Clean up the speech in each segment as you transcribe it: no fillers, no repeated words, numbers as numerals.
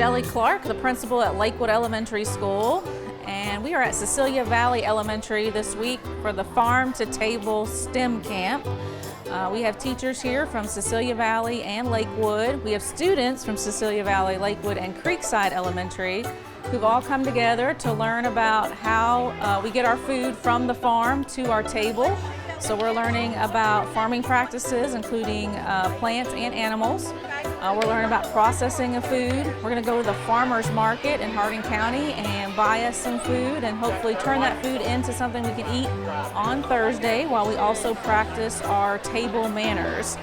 Kelly Clark, the principal at Lakewood Elementary School, and we are at Cecilia Valley Elementary this week for the Farm to Table STEM Camp. We have teachers here from Cecilia Valley and Lakewood. We have students from Cecilia Valley, Lakewood, and Creekside Elementary who've all come together to learn about how we get our food from the farm to our table. So we're learning about farming practices, including plants and animals. We're learning about processing of food. We're going to go to the farmer's market in Hardin County and buy us some food and hopefully turn that food into something we can eat on Thursday, while we also practice our table manners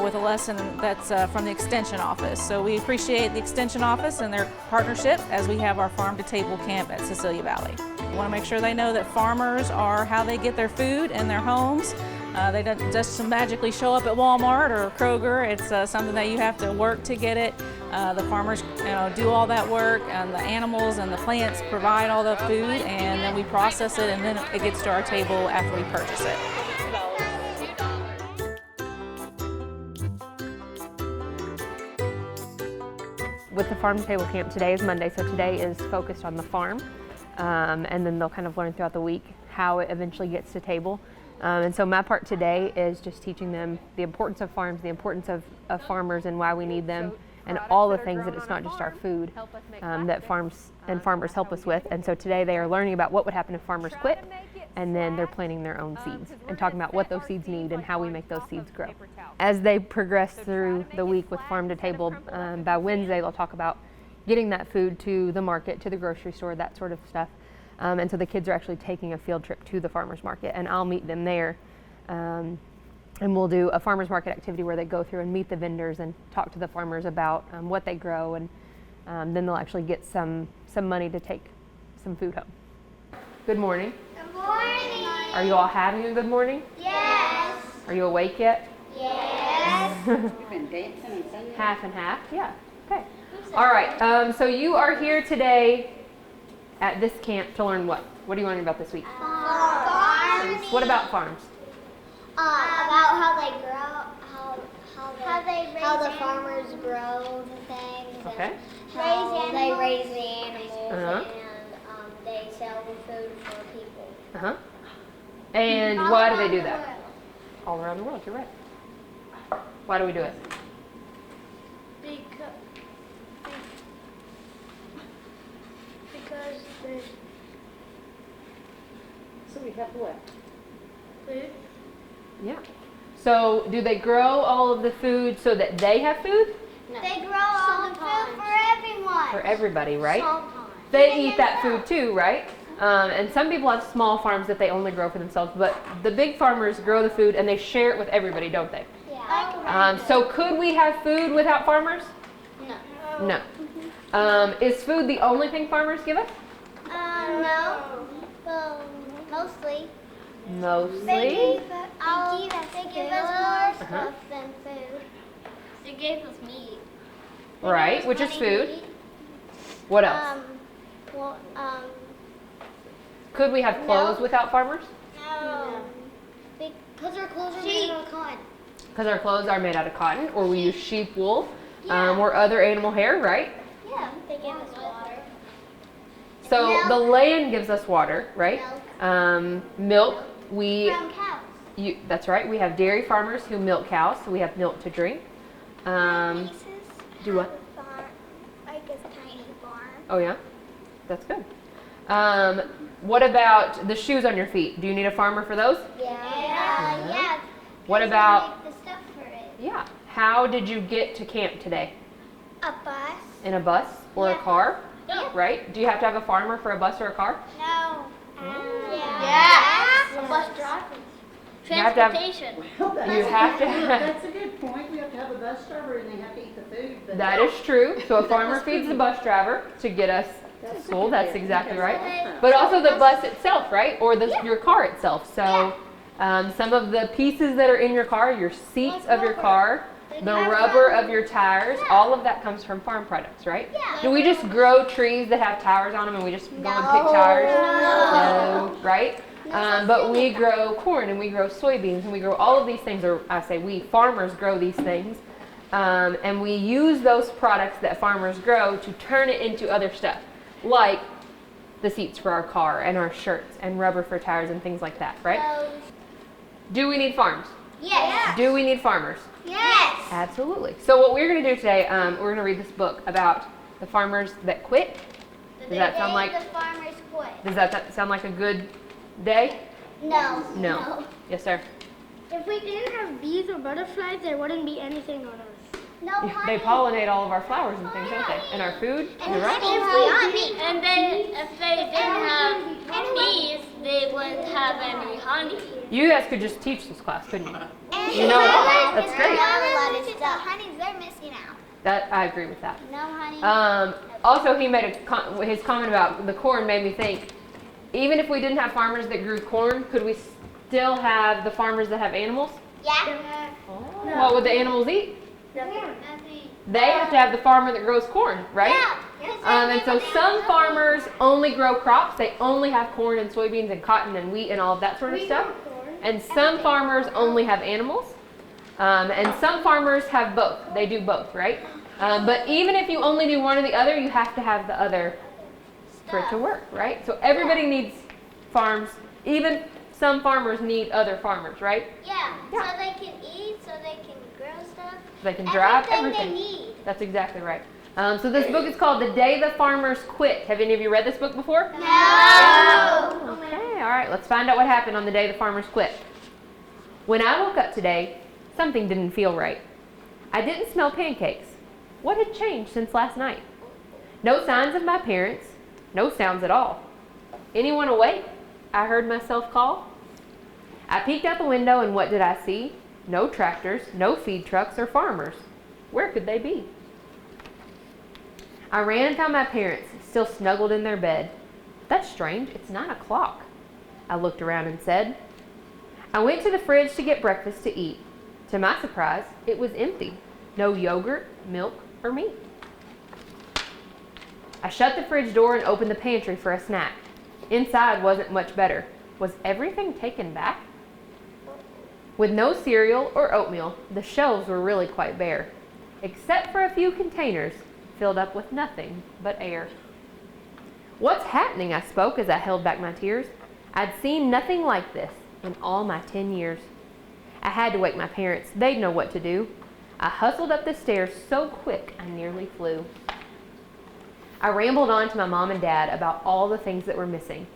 with a lesson that's from the Extension Office. So we appreciate the Extension Office and their partnership as we have our Farm to Table camp at Cecilia Valley. We want to make sure they know that farmers are how they get their food in their homes. They don't just magically show up at Walmart or Kroger. It's something that you have to work to get it. The farmers do all that work, and the animals and the plants provide all the food, and then we process it, and then it gets to our table after we purchase it. With the Farm to Table camp, today is Monday, so today is focused on the farm, and then they'll kind of learn throughout the week how it eventually gets to table. And so my part today is just teaching them the importance of farms, the importance of farmers and why we need them, and all the things that it's not just our food that farms and farmers help us with. And so today they are learning about what would happen if farmers quit, and then they're planting their own seeds and talking about what those seeds need and how we make those seeds grow. As they progress through the week with Farm to Table, by Wednesday they'll talk about getting that food to the market, to the grocery store, that sort of stuff. And so the kids are actually taking a field trip to the farmer's market, and I'll meet them there. And we'll do a farmer's market activity where they go through and meet the vendors and talk to the farmers about what they grow, and then they'll actually get some money to take some food home. Good morning. Good morning. Are you all having a good morning? Yes. Are you awake yet? Yes. You've been dancing and singing? Half and half? Yeah. Okay. All right. So you are here today at this camp to learn what? What are you learning about this week? Farms. What about farms? About how they grow, how the farmers grow the things. Okay. How they raise the animals, Uh-huh. and they sell the food for people. Uh-huh. And why do they do that? All around the world, you're right. Why do we do it? Because there's So we have what? food. Yeah. So do they grow all of the food so that they have food? No. They grow all the food for everyone. For everybody, right? Sometimes. They eat that food too, right? And some people have small farms that they only grow for themselves, but the big farmers grow the food and they share it with everybody, don't they? Yeah. So could we have food without farmers? No. No. Is food the only thing farmers give us? No. Well, mostly. Mostly. They give us more stuff than food. They gave us meat. Right, which is food. What else? Could we have clothes without farmers? No. Because our clothes are made out of cotton. Because our clothes are made out of cotton, or we use sheep wool, or other animal hair, right? Yeah. They give us water. So Milk. the land gives us water, right? Milk. From cows. That's right. We have dairy farmers who milk cows, so we have milk to drink. Do what? Like a tiny farm. Oh yeah, that's good. What about the shoes on your feet? Do you need a farmer for those? Yeah. What about? Make the stuff for it. Yeah. How did you get to camp today? A bus. In a bus or a Yeah. car? No. Right? Do you have to have a farmer for a bus or a car? No. Yeah. A bus driver. You have to have- Transportation. You have to have. That's a good point. We have to have a bus driver and they have to eat the food. But That is true. So a farmer feeds the bus driver to get us to school. That's exactly right. But also the bus itself, right? Or your car itself. So some of the pieces that are in your car, your seats of your car, the rubber of your tires, all of that comes from farm products, right? Yeah. Do we just grow trees that have tires on them and we just go and pick tires? No, right? But we grow corn and we grow soybeans and we grow all of these things, or I say we, farmers grow these things. and we use those products that farmers grow to turn it into other stuff, like the seats for our car and our shirts and rubber for tires and things like that, right? Do we need farms? Yes. Do we need farmers? Yes. Absolutely. So what we're going to do today, we're going to read this book about the farmers that quit. Does that sound like? The farmers quit. Does that sound like a good day? No. No. Yes, sir. If we didn't have bees or butterflies, there wouldn't be anything on Earth. No They honey. pollinate all of our flowers and things, don't they? And our food. And You're right. honey. And then if they didn't have bees, they wouldn't have any honey. You guys could just teach this class, couldn't you? And You know it all. That's great. The honeys, they're missing out. That I agree with that. No honey. Also, he made his comment about the corn made me think. Even if we didn't have farmers that grew corn, could we still have the farmers that have animals? Yeah. What would the animals eat? Nothing. They have to have the farmer that grows corn, right? Yeah. And so some farmers only grow crops. They only have corn and soybeans and cotton and wheat and all of that sort of stuff. And some farmers only have animals. And some farmers have both. They do both, right? But even if you only do one or the other, you have to have the other for it to work, right? So everybody needs farms. Even some farmers need other farmers, right? Yeah. Yeah. So they can eat, so they can grow stuff. They can drive Everything everything. they need. That's exactly right. So this book is called The Day the Farmers Quit. Have any of you read this book before? No. Okay, all right. Let's find out what happened on the day the farmers quit. When I woke up today, something didn't feel right. I didn't smell pancakes. What had changed since last night? No signs of my parents. No sounds at all. Anyone awake? I heard myself call. I peeked out the window and what did I see? No tractors, no feed trucks or farmers. Where could they be? I ran and found my parents, still snuggled in their bed. That's strange, it's 9 o'clock. I looked around and said. I went to the fridge to get breakfast to eat. To my surprise, it was empty. No yogurt, milk, or meat. I shut the fridge door and opened the pantry for a snack. Inside wasn't much better. Was everything taken back? With no cereal or oatmeal, the shelves were really quite bare, except for a few containers filled up with nothing but air. What's happening? I spoke as I held back my tears. I'd seen nothing like this in all my 10 years. I had to wake my parents. They'd know what to do. I hustled up the stairs so quick I nearly flew. I rambled on to my mom and dad about all the things that were missing,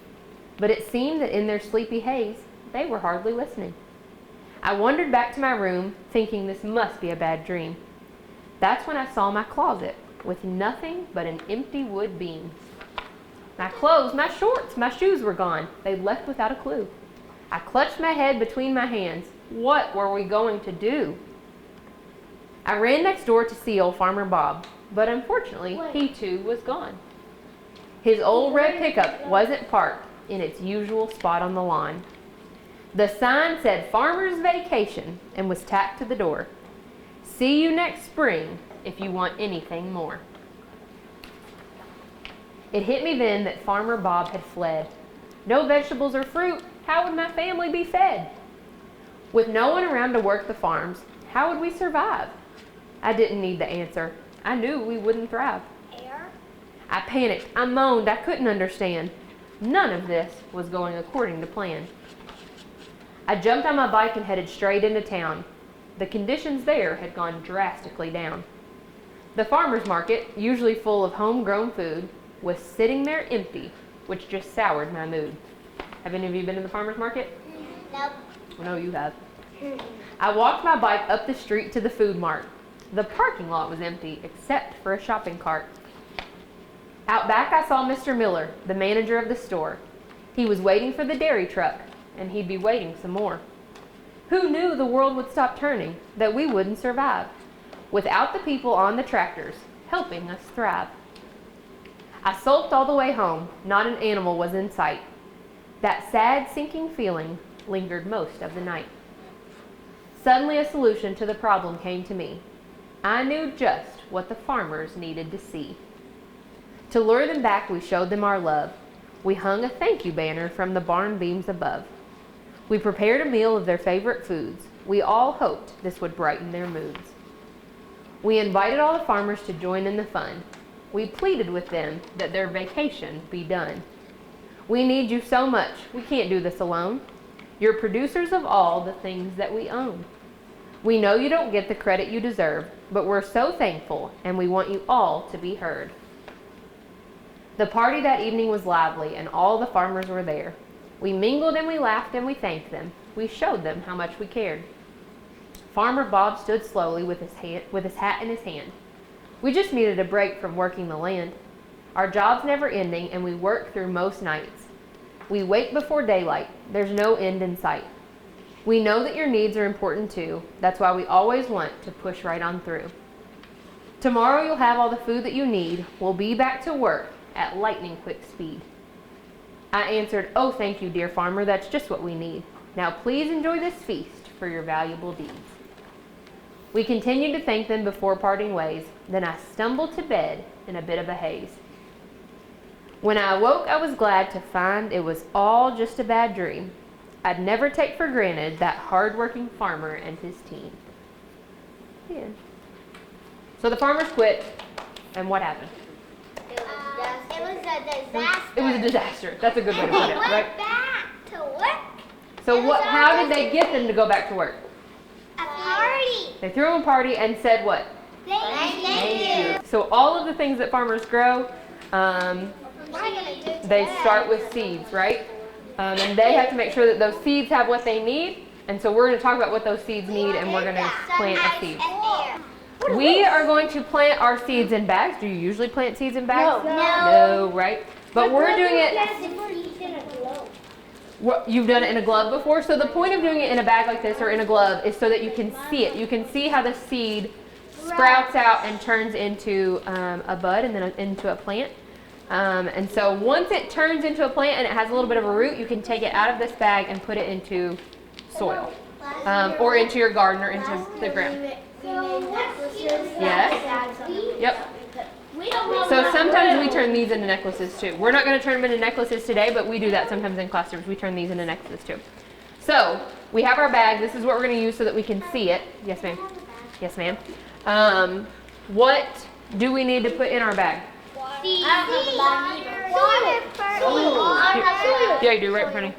but it seemed that in their sleepy haze, they were hardly listening. I wandered back to my room, thinking this must be a bad dream. That's when I saw my closet with nothing but an empty wood beam. My clothes, my shorts, my shoes were gone. They'd left without a clue. I clutched my head between my hands. What were we going to do? I ran next door to see old Farmer Bob, but unfortunately, he too was gone. His old red pickup wasn't parked in its usual spot on the lawn. The sign said Farmer's Vacation and was tacked to the door. See you next spring if you want anything more. It hit me then that Farmer Bob had fled. No vegetables or fruit, how would my family be fed? With no one around to work the farms, how would we survive? I didn't need the answer. I knew we wouldn't thrive. Air. I panicked, I moaned, I couldn't understand. None of this was going according to plan. I jumped on my bike and headed straight into town. The conditions there had gone drastically down. The farmer's market, usually full of homegrown food, was sitting there empty, which just soured my mood. Have any of you been to the farmer's market? Nope. I know you have. I walked my bike up the street to the food mart. The parking lot was empty except for a shopping cart. Out back I saw Mr. Miller, the manager of the store. He was waiting for the dairy truck, and he'd be waiting some more. Who knew the world would stop turning, that we wouldn't survive, without the people on the tractors helping us thrive? I sulked all the way home, not an animal was in sight. That sad, sinking feeling lingered most of the night. Suddenly a solution to the problem came to me. I knew just what the farmers needed to see. To lure them back, we showed them our love. We hung a thank you banner from the barn beams above. We prepared a meal of their favorite foods. We all hoped this would brighten their moods. We invited all the farmers to join in the fun. We pleaded with them that their vacation be done. We need you so much, we can't do this alone. You're producers of all the things that we own. We know you don't get the credit you deserve, but we're so thankful and we want you all to be heard. The party that evening was lively and all the farmers were there. We mingled and we laughed and we thanked them. We showed them how much we cared. Farmer Bob stood slowly with his hat in his hand. We just needed a break from working the land. Our job's never ending and we work through most nights. We wake before daylight. There's no end in sight. We know that your needs are important too. That's why we always want to push right on through. Tomorrow you'll have all the food that you need. We'll be back to work at lightning quick speed. I answered, oh, thank you, dear farmer. That's just what we need. Now please enjoy this feast for your valuable deeds. We continued to thank them before parting ways. Then I stumbled to bed in a bit of a haze. When I awoke, I was glad to find it was all just a bad dream. I'd never take for granted that hard-working farmer and his team. Yeah. So the farmers quit, and what happened? It was a disaster. It was a disaster. That's a good way to put it, right? Went back to work. So how did they get them to go back to work? A party. They threw them a party and said what? Thank you. So all of the things that farmers grow, they start with seeds, right? And they have to make sure that those seeds have what they need. And so we're going to talk about what those seeds need, and we're going to plant a seed. We are going to plant our seeds in bags. Do you usually plant seeds in bags? No, right? But we're doing it. You've done it in a glove before? So the point of doing it in a bag like this or in a glove is so that you can see it. You can see how the seed sprouts out and turns into a bud and then into a plant. And so once it turns into a plant and it has a little bit of a root, you can take it out of this bag and put it into soil or into your garden or into the ground. Yes. Yep. So sometimes we turn these into necklaces too. We're not going to turn them into necklaces today, but we do that sometimes in classrooms. We turn these into necklaces too. So we have our bag. This is what we're going to use so that we can see it. Yes, ma'am. Yes, ma'am. What do we need to put in our bag? Yeah, you do, right in front of you.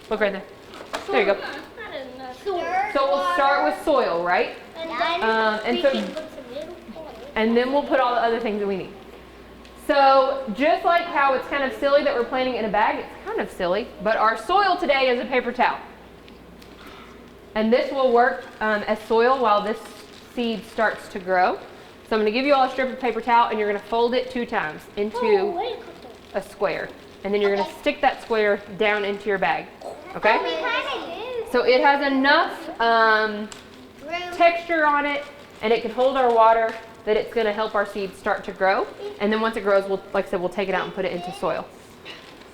Look right there. There you go. So we'll start with soil, right? And then we'll put all the other things that we need. So just like how it's kind of silly that we're planting in a bag, it's kind of silly, but our soil today is a paper towel. And this will work as soil while this seed starts to grow. So I'm going to give you all a strip of paper towel, and you're going to fold it 2 times into a square. And then you're going to stick that square down into your bag. Okay? So it has enough texture on it, and it can hold our water, that it's going to help our seeds start to grow. And then once it grows, like I said, we'll take it out and put it into soil.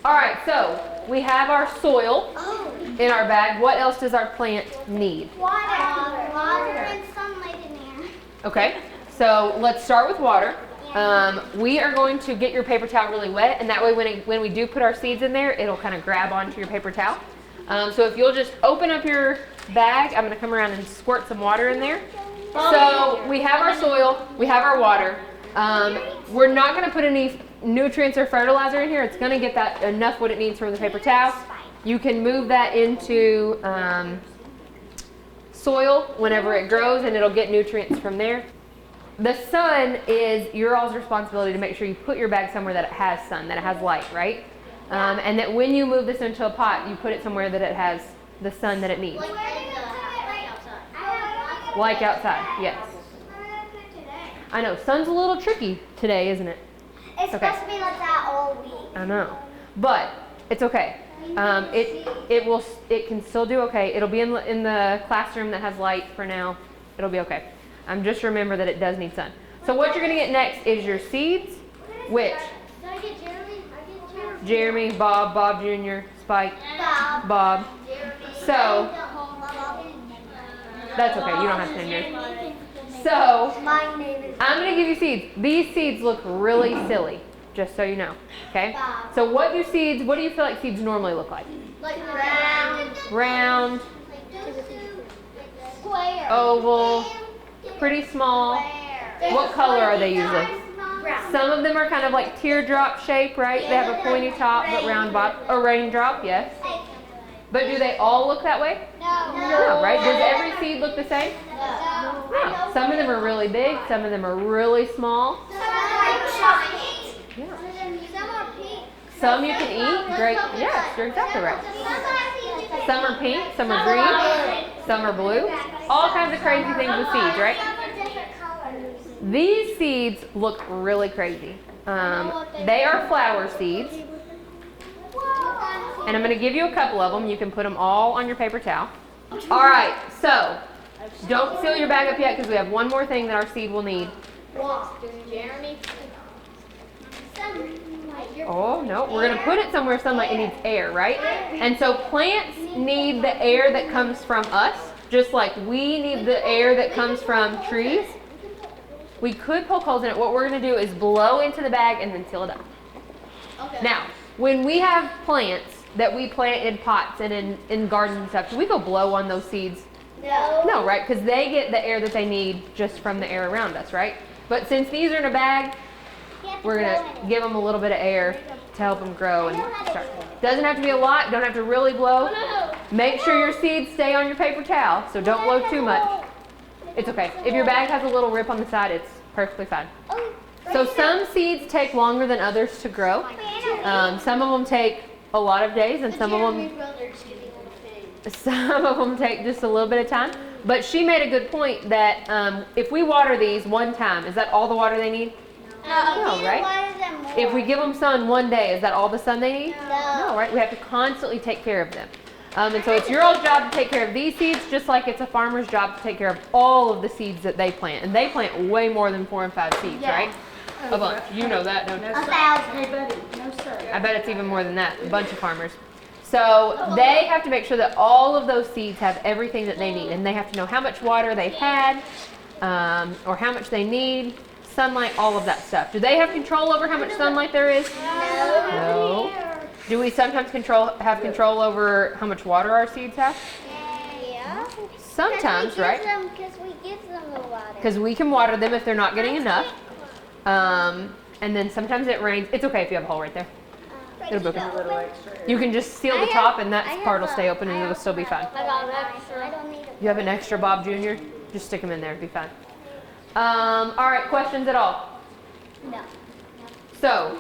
All right, so we have our soil in our bag. What else does our plant need? Water and sunlight in there. Okay, so let's start with water. We are going to get your paper towel really wet, and that way when we do put our seeds in there, it'll kind of grab onto your paper towel. So if you'll just open up your bag, I'm going to come around and squirt some water in there. So we have our soil, we have our water. We're not going to put any nutrients or fertilizer in here. It's going to get that enough what it needs from the paper towel. You can move that into soil whenever it grows, and it'll get nutrients from there. The sun is your all's responsibility to make sure you put your bag somewhere that it has sun, that it has light, right? And that when you move this into a pot, you put it somewhere that it has the sun that it needs. Like outside, yes. I know, sun's a little tricky today, isn't it? It's supposed to be like that all week. I know, but it's okay. It can still do okay. It'll be in the classroom that has light for now. It'll be okay. Just remember that it does need sun. So what you're going to get next is your seeds, which Did I get Jeremy? Jeremy, Bob Jr., Spike, Bob. So that's okay. You don't have to name yours. So I'm going to give you seeds. These seeds look really silly, just so you know. Okay. So what do you feel like seeds normally look like? Like Round, square, oval, pretty small. What color are they usually? Some of them are kind of like teardrop shape, right? They have a pointy top but round bottom. A raindrop, yes. But do they all look that way? No, right? Does every seed look the same? No. Some of them are really big, some of them are really small. Yeah. Some you can eat. Great. Yes, you're exactly right. Some are pink, some are green, some are blue. All kinds of crazy things with seeds, right? These seeds look really crazy. They are flower seeds. And I'm going to give you a couple of them. You can put them all on your paper towel. All right, so don't seal your bag up yet because we have one more thing that our seed will need. Oh, no, we're going to put it somewhere sunlight. It needs air, right? And so plants need the air that comes from us, just like we need the air that comes from trees. We could poke holes in it. What we're going to do is blow into the bag and then seal it up. Okay. Now, when we have plants that we plant in pots and in gardens and stuff, do we go blow on those seeds? No. No, right? Because they get the air that they need just from the air around us, right? But since these are in a bag, we're going to give them a little bit of air to help them grow and start. Doesn't have to be a lot. Don't have to really blow. Make sure your seeds stay on your paper towel, so don't blow too much. It's okay. If your bag has a little rip on the side, it's perfectly fine. So some seeds take longer than others to grow. Some of them take a lot of days, and some of them take just a little bit of time. But she made a good point that if we water these one time, is that all the water they need? No, right? If we give them sun one day, is that all the sun they need? No, right? We have to constantly take care of them. And so it's your old job to take care of these seeds, just like it's a farmer's job to take care of all of the seeds that they plant. And they plant way more than 4 and 5 seeds, right? A bunch. You know that, don't you? 1,000. Hey, buddy, no sir. I bet it's even more than that. A bunch of farmers. So they have to make sure that all of those seeds have everything that they need. And they have to know how much water they've had, or how much they need, sunlight, all of that stuff. Do they have control over how much sunlight there is? No. Do we sometimes have control over how much water our seeds have? Yeah. Sometimes, right? Because we give them the water. Because we can water them if they're not getting enough. And then sometimes it rains. It's okay if you have a hole right there. It'll be okay. You can just seal the top and that part will stay open and it'll still be fine. I don't need You have an extra Bob Jr.? Just stick them in there, it'll be fine. All right, questions at all? No. So,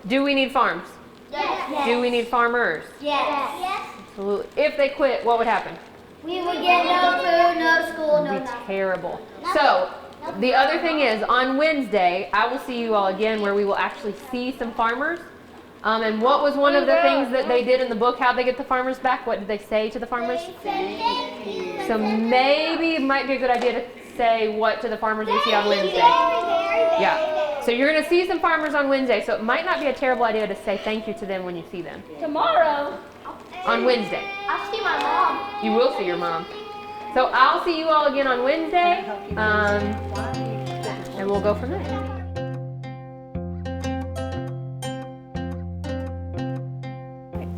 do we need farms? Yes. Do we need farmers? Yes. Absolutely. If they quit, what would happen? We would get no food, no school, It no would be nothing. terrible. So, the other thing is, on Wednesday, I will see you all again where we will actually see some farmers. And what was one of the things that they did in the book, how they get the farmers back? What did they say to the farmers? So maybe it might be a good idea to say what to the farmers we see on Wednesday. Yeah. So you're going to see some farmers on Wednesday, so it might not be a terrible idea to say thank you to them when you see them. Tomorrow. On Wednesday. I'll see my mom. You will see your mom. So I'll see you all again on Wednesday, and we'll go from there.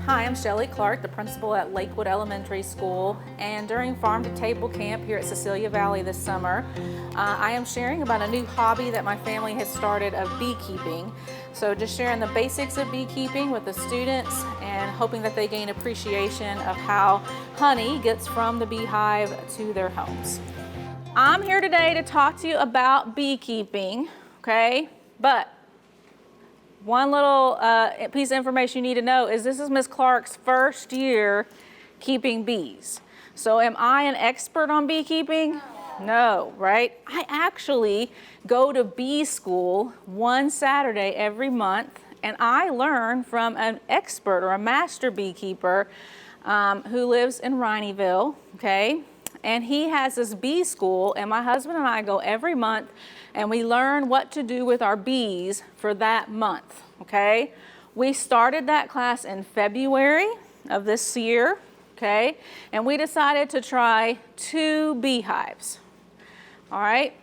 Hi, I'm Shelley Clark, the principal at Lakewood Elementary School, and during Farm to Table Camp here at Cecilia Valley this summer, I am sharing about a new hobby that my family has started of beekeeping. So just sharing the basics of beekeeping with the students and hoping that they gain appreciation of how honey gets from the beehive to their homes. I'm here today to talk to you about beekeeping, okay? But one little piece of information you need to know is this is Ms. Clark's first year keeping bees. So am I an expert on beekeeping? No, right? I actually go to bee school one Saturday every month, and I learn from an expert or a master beekeeper who lives in Rineyville, okay? And he has this bee school, and my husband and I go every month, and we learn what to do with our bees for that month, okay? We started that class in February of this year, okay? And we decided to try 2 beehives, all right?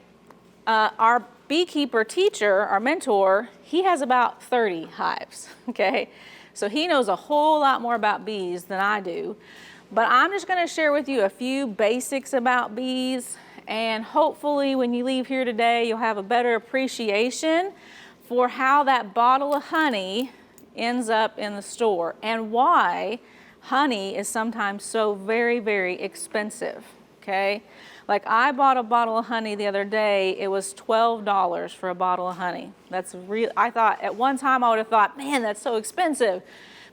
Our beekeeper teacher, our mentor, he has about 30 hives, okay? So he knows a whole lot more about bees than I do. But I'm just going to share with you a few basics about bees And hopefully when you leave here today, you'll have a better appreciation for how that bottle of honey ends up in the store and why honey is sometimes so very, very expensive, okay? Like I bought a bottle of honey the other day, it was $12 for a bottle of honey. That's real. I thought at one time I would have thought, man, that's so expensive.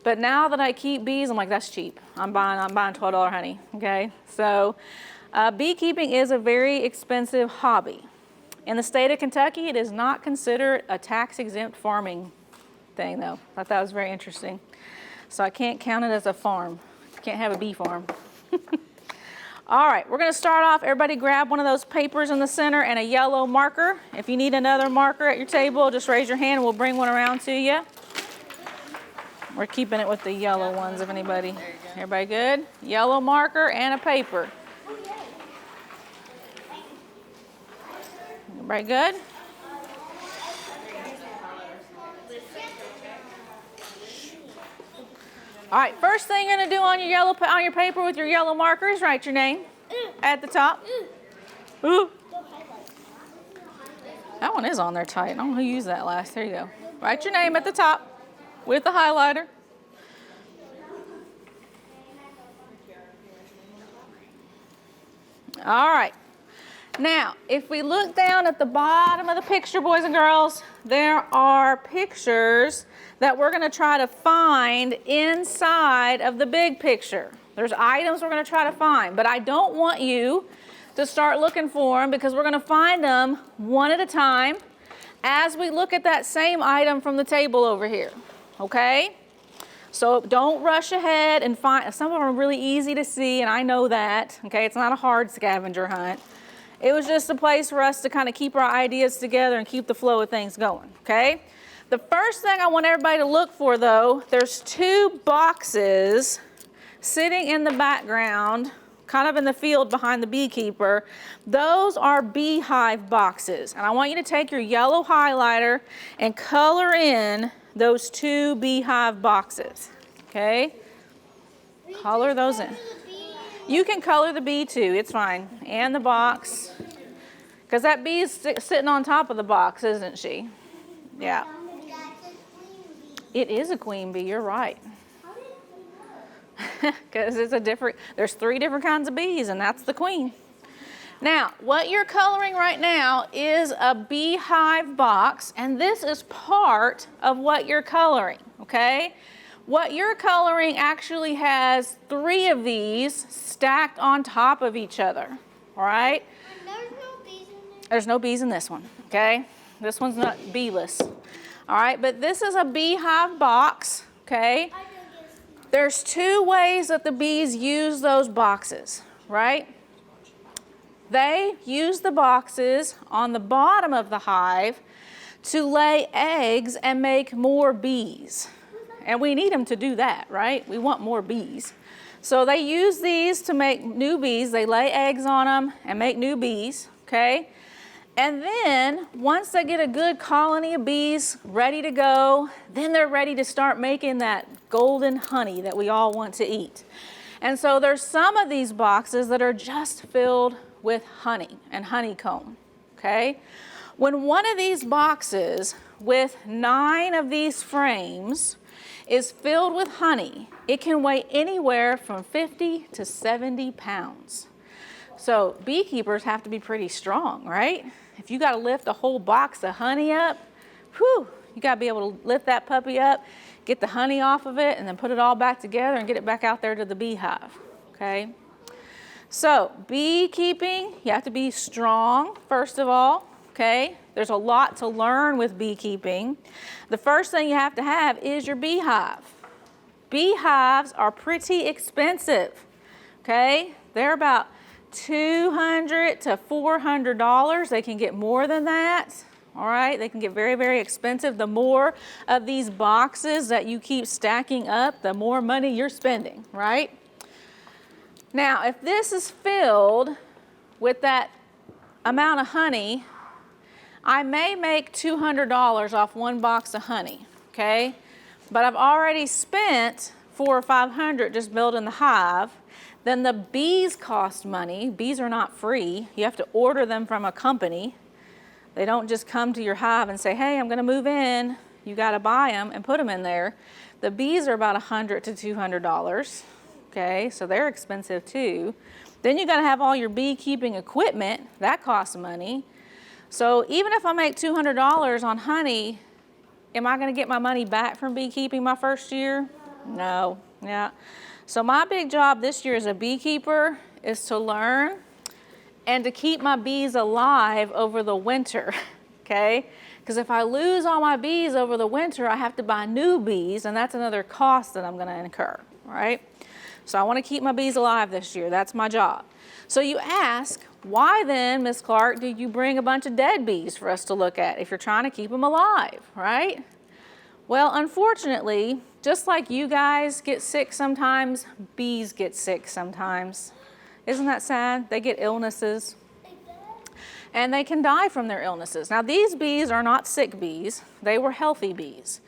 But now that I keep bees, I'm like, that's cheap. I'm buying $12 honey, okay? So beekeeping is a very expensive hobby. In the state of Kentucky, it is not considered a tax-exempt farming thing though. I thought that was very interesting. So I can't count it as a farm. Can't have a bee farm. All right, we're gonna start off. Everybody grab one of those papers in the center and a yellow marker. If you need another marker at your table, just raise your hand and we'll bring one around to you. We're keeping it with the yellow ones if anybody. Everybody good? Yellow marker and a paper. Everybody good? All right, first thing you're gonna do on your paper with your yellow marker is write your name at the top. Ooh. That one is on there tight. I don't know who used that last. There you go. Write your name at the top with the highlighter. All right. Now, if we look down at the bottom of the picture, boys and girls, there are pictures that we're going to try to find inside of the big picture. There's items we're going to try to find, but I don't want you to start looking for them because we're going to find them one at a time as we look at that same item from the table over here, okay? So don't rush ahead and find, some of them are really easy to see, and I know that, okay? It's not a hard scavenger hunt. It was just a place for us to kind of keep our ideas together and keep the flow of things going, okay? The first thing I want everybody to look for though, there's two boxes sitting in the background, kind of in the field behind the beekeeper. Those are beehive boxes. And I want you to take your yellow highlighter and color in those two beehive boxes, okay? Color those in. You can color the bee too, it's fine, and the box. Because that bee is sitting on top of the box, isn't she? Yeah. It is a queen bee, you're right. Because it's a different, there's 3 different kinds of bees, and that's the queen. Now, what you're coloring right now is a beehive box, and this is part of what you're coloring, okay? What you're coloring actually has 3 of these stacked on top of each other, all right? There's no bees in there. There's no bees in this one, okay? This one's not beeless, all right? But this is a beehive box, okay? There's 2 ways that the bees use those boxes, right? They use the boxes on the bottom of the hive to lay eggs and make more bees. And we need them to do that, right? We want more bees. So they use these to make new bees. They lay eggs on them and make new bees, okay? And then once they get a good colony of bees ready to go, then they're ready to start making that golden honey that we all want to eat. And so there's some of these boxes that are just filled with honey and honeycomb, okay? When one of these boxes with 9 of these frames is filled with honey, it can weigh anywhere from 50 to 70 pounds. So beekeepers have to be pretty strong, right? If you gotta lift a whole box of honey up, whew, you gotta be able to lift that puppy up, get the honey off of it, and then put it all back together and get it back out there to the beehive, okay? So beekeeping, you have to be strong, first of all, okay? There's a lot to learn with beekeeping. The first thing you have to have is your beehive. Beehives are pretty expensive, okay? They're about $200 to $400. They can get more than that, all right? They can get very, very expensive. The more of these boxes that you keep stacking up, the more money you're spending, right? Now, if this is filled with that amount of honey, I may make $200 off one box of honey, okay? But I've already spent 400 or 500 just building the hive. Then the bees cost money. Bees are not free. You have to order them from a company. They don't just come to your hive and say, hey, I'm going to move in. You got to buy them and put them in there. The bees are about $100 to $200. Okay, so they're expensive too. Then you got to have all your beekeeping equipment. That costs money. So even if I make $200 on honey, am I going to get my money back from beekeeping my first year? No. Yeah. So my big job this year as a beekeeper is to learn and to keep my bees alive over the winter, okay? Because if I lose all my bees over the winter, I have to buy new bees, and that's another cost that I'm going to incur, right? So I want to keep my bees alive this year. That's my job. So you ask, why then, Miss Clark, do you bring a bunch of dead bees for us to look at if you're trying to keep them alive, right? Well, unfortunately, just like you guys get sick sometimes, bees get sick sometimes. Isn't that sad? They get illnesses. And they can die from their illnesses. Now, these bees are not sick bees. They were healthy bees.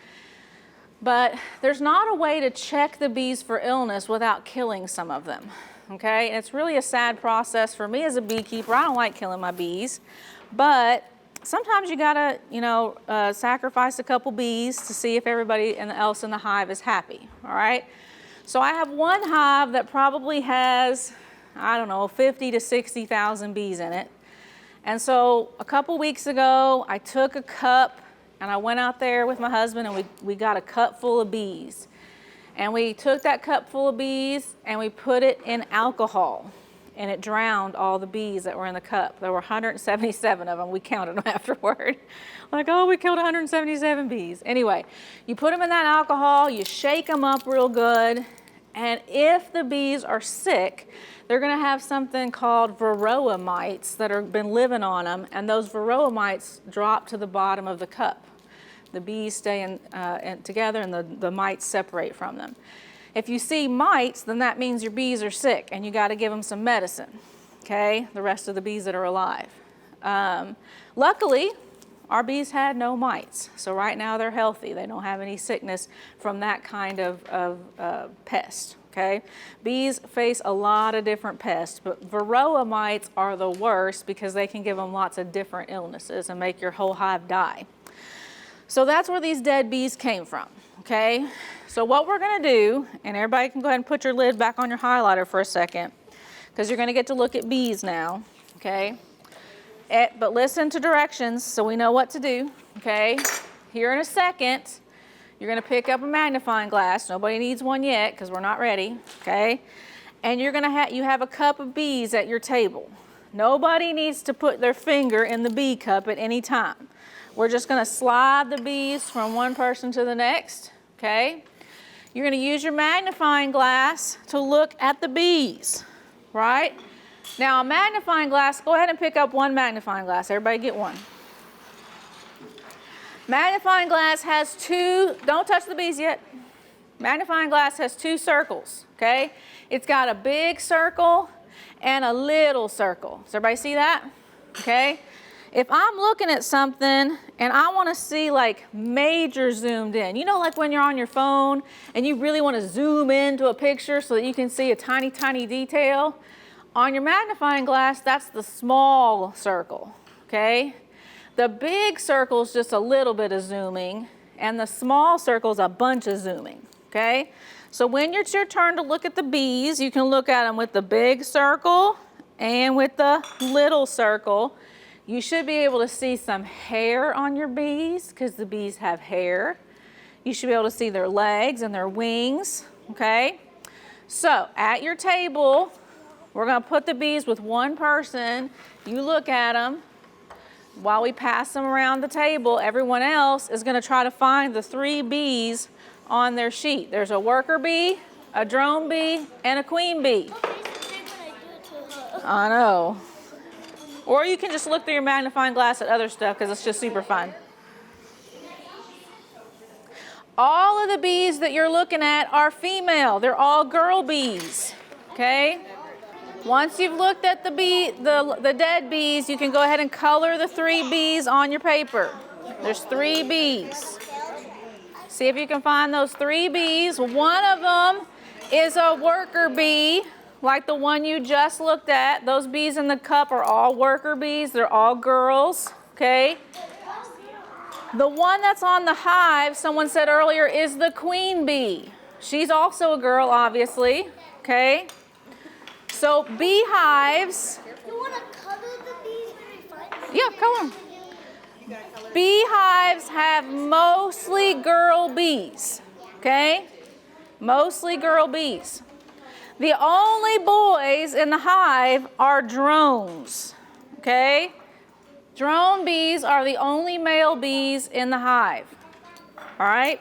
But there's not a way to check the bees for illness without killing some of them, okay? And it's really a sad process for me as a beekeeper. I don't like killing my bees, but sometimes you gotta, sacrifice a couple bees to see if everybody else in the hive is happy, all right? So I have one hive that probably has, 50 to 60,000 bees in it. And so a couple weeks ago, I took a cup and I went out there with my husband and we got a cup full of bees. And we took that cup full of bees and we put it in alcohol, and it drowned all the bees that were in the cup. There were 177 of them. We counted them afterward. Like, oh, we killed 177 bees. Anyway, you put them in that alcohol, you shake them up real good, and if the bees are sick, they're going to have something called varroa mites that have been living on them, and those varroa mites drop to the bottom of the cup. The bees stay together and the mites separate from them. If you see mites, then that means your bees are sick and you got to give them some medicine, okay? The rest of the bees that are alive. Luckily, our bees had no mites, so right now they're healthy. They don't have any sickness from that kind of pest, okay? Bees face a lot of different pests, but varroa mites are the worst because they can give them lots of different illnesses and make your whole hive die. So that's where these dead bees came from, okay? So what we're gonna do, and everybody can go ahead and put your lid back on your highlighter for a second, because you're gonna get to look at bees now, okay? But listen to directions so we know what to do, okay? Here in a second, you're gonna pick up a magnifying glass. Nobody needs one yet because we're not ready, okay? And you're gonna you have a cup of bees at your table. Nobody needs to put their finger in the bee cup at any time. We're just gonna slide the bees from one person to the next, okay? You're gonna use your magnifying glass to look at the bees, right? Now a magnifying glass, go ahead and pick up one magnifying glass. Everybody get one. Magnifying glass has two, don't touch the bees yet. Magnifying glass has two circles, okay? It's got a big circle and a little circle. Does everybody see that? Okay? If I'm looking at something and I want to see like major zoomed in, like when you're on your phone and you really want to zoom into a picture so that you can see a tiny, tiny detail, on your magnifying glass, that's the small circle, okay? The big circle is just a little bit of zooming, and the small circle is a bunch of zooming, okay? So when it's your turn to look at the bees, you can look at them with the big circle and with the little circle. You should be able to see some hair on your bees because the bees have hair. You should be able to see their legs and their wings, okay? So at your table, we're gonna put the bees with one person. You look at them. While we pass them around the table, everyone else is gonna try to find the 3 bees on their sheet. There's a worker bee, a drone bee, and a queen bee. I know. Or you can just look through your magnifying glass at other stuff because it's just super fun. All of the bees that you're looking at are female. They're all girl bees, okay? Once you've looked at the dead bees, you can go ahead and color the 3 bees on your paper. There's 3 bees. See if you can find those 3 bees. One of them is a worker bee, like the one you just looked at. Those bees in the cup are all worker bees. They're all girls, okay? The one that's on the hive, someone said earlier, is the queen bee. She's also a girl, obviously, okay? So beehives. You want to color the bees when we find them? Yeah, color them. Beehives have mostly girl bees, okay? Mostly girl bees. The only boys in the hive are drones, okay? Drone bees are the only male bees in the hive, all right?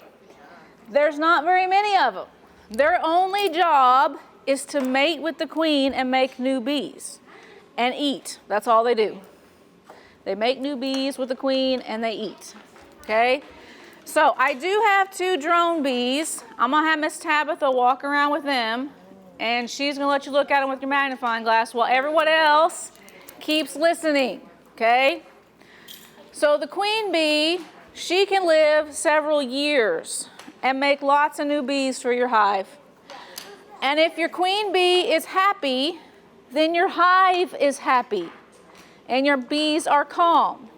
There's not very many of them. Their only job is to mate with the queen and make new bees and eat. That's all they do. They make new bees with the queen and they eat, okay? So I do have 2 drone bees. I'm gonna have Miss Tabitha walk around with them, and she's gonna let you look at them with your magnifying glass while everyone else keeps listening, okay? So the queen bee, she can live several years and make lots of new bees for your hive. And if your queen bee is happy, then your hive is happy and your bees are calm.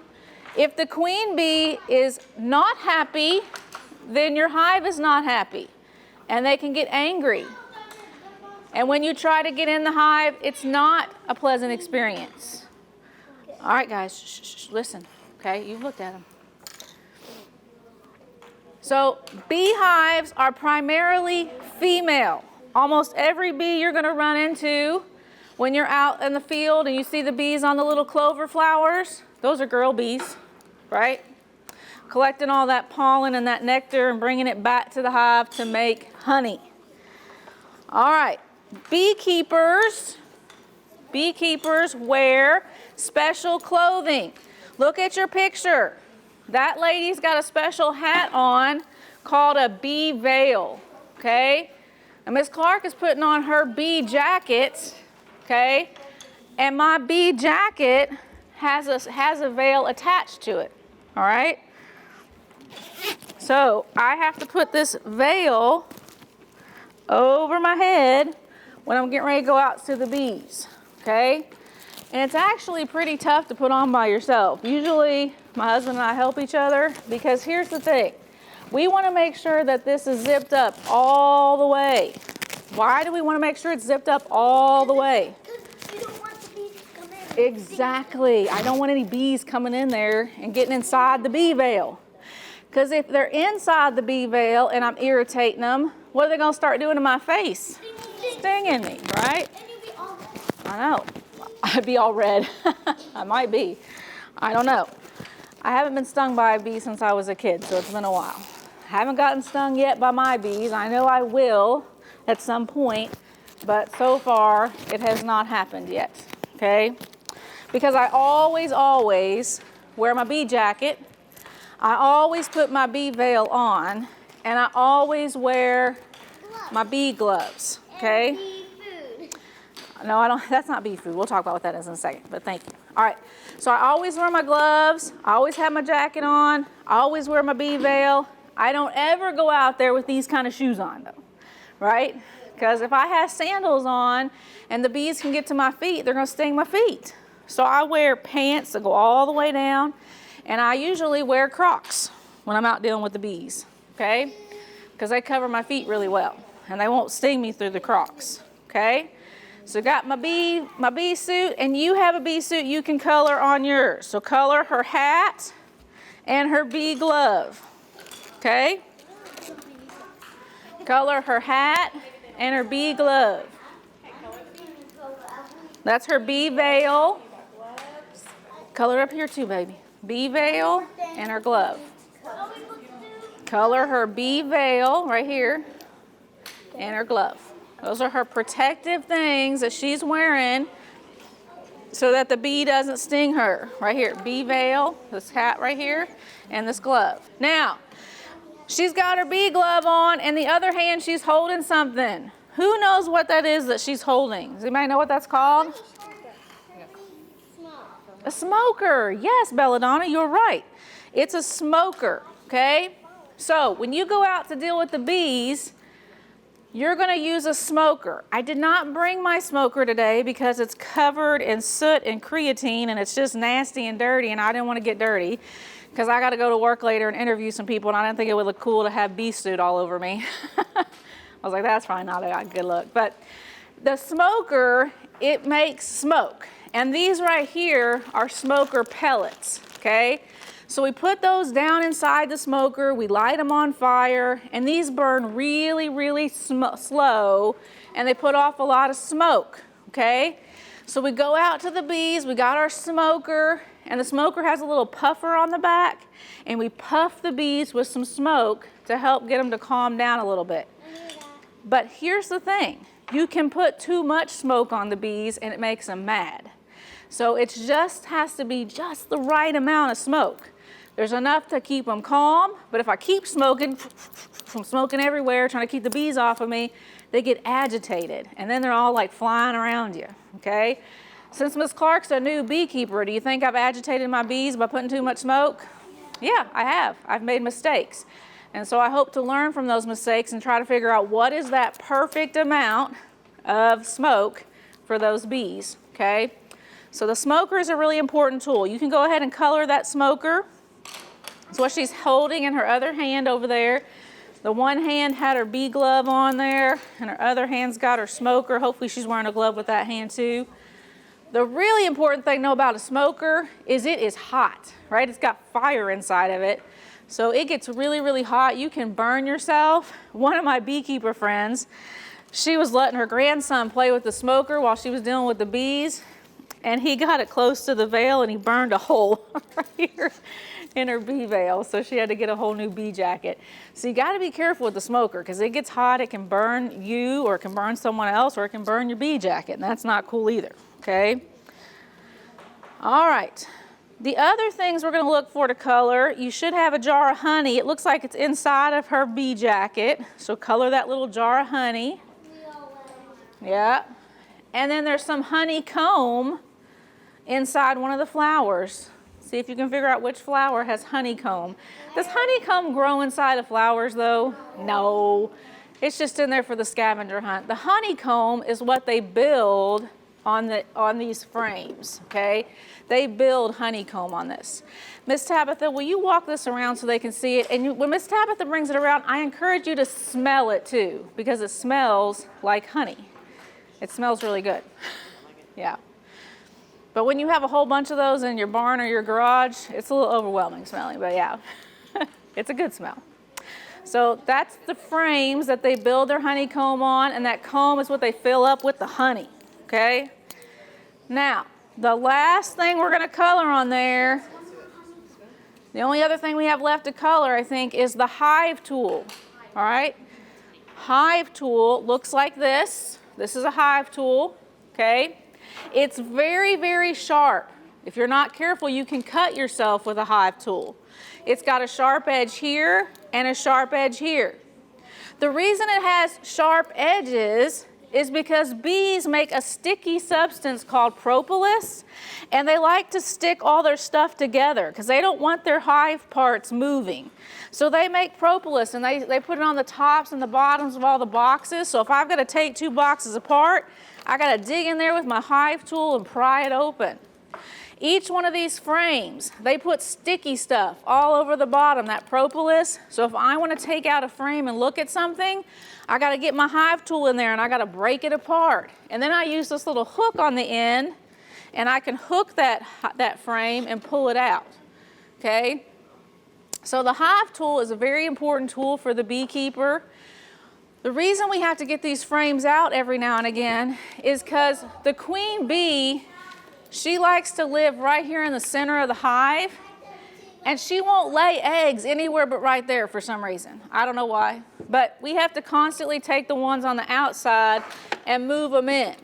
If the queen bee is not happy, then your hive is not happy and they can get angry. And when you try to get in the hive, it's not a pleasant experience. All right, guys, shh, listen, okay? You've looked at them. So beehives are primarily female. Almost every bee you're gonna run into when you're out in the field and you see the bees on the little clover flowers, those are girl bees, right? Collecting all that pollen and that nectar and bringing it back to the hive to make honey. All right, beekeepers wear special clothing. Look at your picture. That lady's got a special hat on called a bee veil, okay? And Miss Clark is putting on her bee jacket, okay? And my bee jacket has a veil attached to it, all right? So I have to put this veil over my head when I'm getting ready to go out to the bees, okay? And it's actually pretty tough to put on by yourself. Usually my husband and I help each other because here's the thing. We want to make sure that this is zipped up all the way. Why do we want to make sure it's zipped up all the way? Because you don't want the bees to come in. Exactly. I don't want any bees coming in there and getting inside the bee veil. Because if they're inside the bee veil and I'm irritating them, what are they going to start doing to my face? Stinging me, right? And you'll be all red. I know. I'd be all red. I might be. I don't know. I haven't been stung by a bee since I was a kid, so it's been a while. I haven't gotten stung yet by my bees. I know I will at some point, but so far it has not happened yet, okay? Because I always wear my bee jacket. I always put my bee veil on, and I always wear my bee gloves, okay? And bee food. No, I don't. That's not bee food. We'll talk about what that is in a second, but thank you. All right, so I always wear my gloves. I always have my jacket on. I always wear my bee veil. I don't ever go out there with these kind of shoes on, though, right? Because if I have sandals on and the bees can get to my feet, they're going to sting my feet. So I wear pants that go all the way down, and I usually wear Crocs when I'm out dealing with the bees, okay? Because they cover my feet really well, and they won't sting me through the Crocs, okay? So got my bee suit, and you have a bee suit you can color on yours. So color her hat and her bee glove, okay? Color her hat and her bee glove. That's her bee veil. Color up here too, baby. Bee veil and her glove. Color her bee veil right here and her glove. Those are her protective things that she's wearing so that the bee doesn't sting her. Right here, bee veil, this hat right here, and this glove. Now, she's got her bee glove on, and the other hand, she's holding something. Who knows what that is that she's holding? Does anybody know what that's called? A smoker. Yes, Belladonna, you're right. It's a smoker, okay? So when you go out to deal with the bees, you're going to use a smoker. I did not bring my smoker today because it's covered in soot and creatine and it's just nasty and dirty, and I didn't want to get dirty because I got to go to work later and interview some people, and I didn't think it would look cool to have bee soot all over me. I was like, that's probably not a good look. But the smoker, it makes smoke. And these right here are smoker pellets, okay? So we put those down inside the smoker, we light them on fire, and these burn really, really slow, and they put off a lot of smoke, okay? So we go out to the bees, we got our smoker, and the smoker has a little puffer on the back, and we puff the bees with some smoke to help get them to calm down a little bit. But here's the thing, you can put too much smoke on the bees and it makes them mad. So it just has to be just the right amount of smoke. There's enough to keep them calm, but if I keep smoking, from smoking everywhere, trying to keep the bees off of me, they get agitated, and then they're all like flying around you, okay? Since Miss Clark's a new beekeeper, do you think I've agitated my bees by putting too much smoke? Yeah, I have. I've made mistakes. And so I hope to learn from those mistakes and try to figure out what is that perfect amount of smoke for those bees, okay? So the smoker is a really important tool. You can go ahead and color that smoker. That's what she's holding in her other hand over there. The one hand had her bee glove on there, and her other hand's got her smoker. Hopefully she's wearing a glove with that hand too. The really important thing to know about a smoker is it is hot, right? It's got fire inside of it. So it gets really, really hot. You can burn yourself. One of my beekeeper friends, she was letting her grandson play with the smoker while she was dealing with the bees, and he got it close to the veil and he burned a hole right here in her bee veil, so she had to get a whole new bee jacket. So you got to be careful with the smoker because it gets hot, it can burn you or it can burn someone else or it can burn your bee jacket, and that's not cool either, okay? All right, the other things we're going to look for to color, you should have a jar of honey. It looks like it's inside of her bee jacket, so color that little jar of honey. Yeah, and then there's some honeycomb inside one of the flowers. See if you can figure out which flower has honeycomb. Does honeycomb grow inside of flowers though? No, it's just in there for the scavenger hunt. The honeycomb is what they build on these frames, okay? They build honeycomb on this. Miss Tabitha, will you walk this around so they can see it? And when Miss Tabitha brings it around, I encourage you to smell it too, because it smells like honey. It smells really good, yeah. But when you have a whole bunch of those in your barn or your garage, it's a little overwhelming smelling, but yeah, it's a good smell. So that's the frames that they build their honeycomb on, and that comb is what they fill up with the honey, okay? Now, the last thing we're gonna color on there, the only other thing we have left to color, I think, is the hive tool, all right? Hive tool looks like this. This is a hive tool, okay? It's very, very sharp. If you're not careful, you can cut yourself with a hive tool. It's got a sharp edge here and a sharp edge here. The reason it has sharp edges is because bees make a sticky substance called propolis, and they like to stick all their stuff together because they don't want their hive parts moving. So they make propolis, and they put it on the tops and the bottoms of all the boxes. So if I've got to take 2 boxes apart, I got to dig in there with my hive tool and pry it open. Each one of these frames, they put sticky stuff all over the bottom, that propolis. So if I want to take out a frame and look at something, I got to get my hive tool in there and I got to break it apart. And then I use this little hook on the end, and I can hook that frame and pull it out, okay? So the hive tool is a very important tool for the beekeeper. The reason we have to get these frames out every now and again is because the queen bee, she likes to live right here in the center of the hive, and she won't lay eggs anywhere but right there for some reason. I don't know why, but we have to constantly take the ones on the outside and move them in.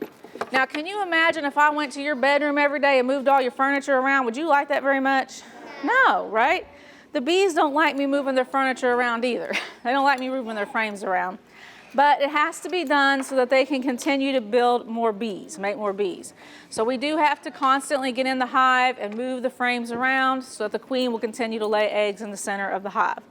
Now, can you imagine if I went to your bedroom every day and moved all your furniture around? Would you like that very much? No, right? The bees don't like me moving their furniture around either. They don't like me moving their frames around. But it has to be done so that they can continue to build more bees, make more bees. So we do have to constantly get in the hive and move the frames around so that the queen will continue to lay eggs in the center of the hive.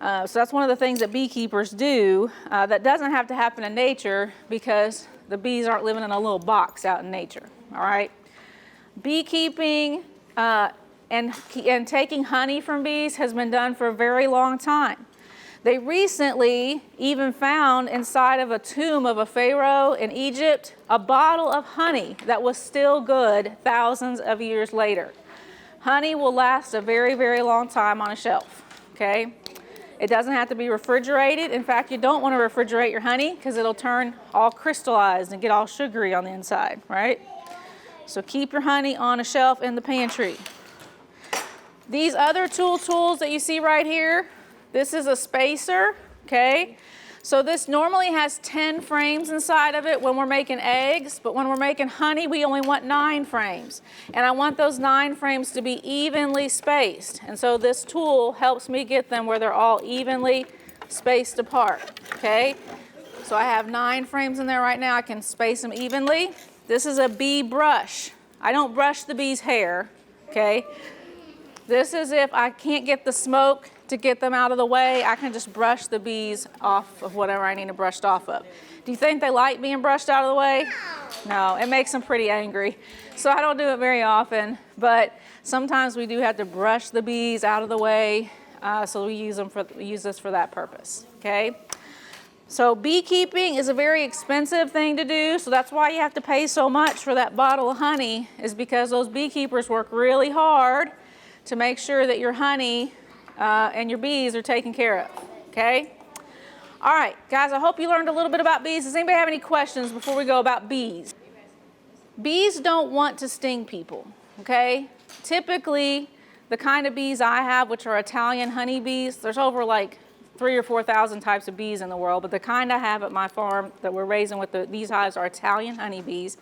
So that's one of the things that beekeepers do that doesn't have to happen in nature because the bees aren't living in a little box out in nature, all right? Beekeeping and taking honey from bees has been done for a very long time. They recently even found inside of a tomb of a pharaoh in Egypt a bottle of honey that was still good thousands of years later. Honey will last a very, very long time on a shelf, okay? It doesn't have to be refrigerated. In fact, you don't want to refrigerate your honey because it'll turn all crystallized and get all sugary on the inside, right? So keep your honey on a shelf in the pantry. These other tools that you see right here, this is a spacer, okay? So this normally has 10 frames inside of it when we're making eggs, but when we're making honey, we only want 9 frames. And I want those 9 frames to be evenly spaced. And so this tool helps me get them where they're all evenly spaced apart, okay? So I have 9 frames in there right now. I can space them evenly. This is a bee brush. I don't brush the bee's hair, okay? This is if I can't get the smoke to get them out of the way, I can just brush the bees off of whatever I need to brush off of. Do you think they like being brushed out of the way? No, it makes them pretty angry. So I don't do it very often, but sometimes we do have to brush the bees out of the way, so we use this for that purpose, okay? So beekeeping is a very expensive thing to do, so that's why you have to pay so much for that bottle of honey, is because those beekeepers work really hard to make sure that your honey and your bees are taken care of, okay? All right, guys, I hope you learned a little bit about bees. Does anybody have any questions before we go about bees? Bees don't want to sting people, okay? Typically, the kind of bees I have, which are Italian honeybees, there's over like 3,000 or 4,000 types of bees in the world, but the kind I have at my farm that we're raising with these hives are Italian honeybees.